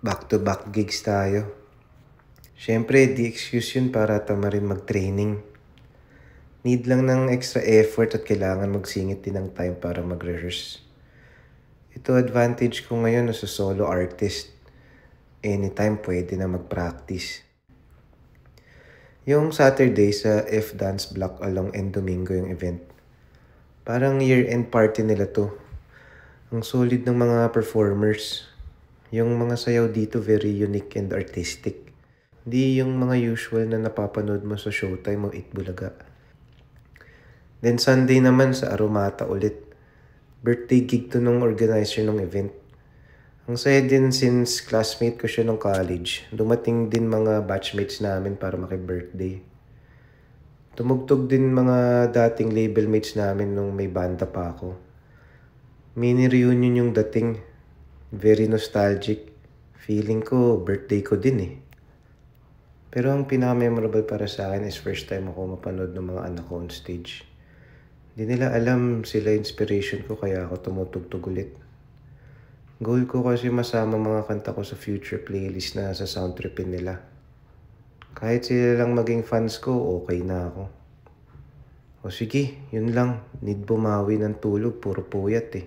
Back-to-back gigs tayo. Siyempre, di excuse yun para tamarin mag-training. Need lang ng extra effort at kailangan magsingit din ng time para mag-rehearse. Ito advantage ko ngayon as a solo artist. Anytime pwede na mag-practice. Yung Saturday sa F-Dance Block along and Domingo yung event. Parang year-end party nila to. Ang solid ng mga performers. Yung mga sayaw dito very unique and artistic. Di yung mga usual na napapanood mo sa Showtime o Itbulaga. Then Sunday naman sa Aromata ulit. Birthday gig to nung organizer ng event. Ang saya din since classmate ko siya nung college. Dumating din mga batchmates namin para maki-birthday. Tumugtog din mga dating label mates namin nung may banda pa ako. Mini reunion yung dating. Very nostalgic. Feeling ko birthday ko din eh. Pero ang pinaka-memorable para sa akin is first time ako mapanood ng mga anak ko on stage. Di nila alam sila inspiration ko kaya ako tumutugtog ulit. Goal ko kasi masama mga kanta ko sa future playlist na sa soundtripin nila. Kahit sila lang maging fans ko, okay na ako. O sige, yun lang. Need bumawi ng tulog, puro puyat eh.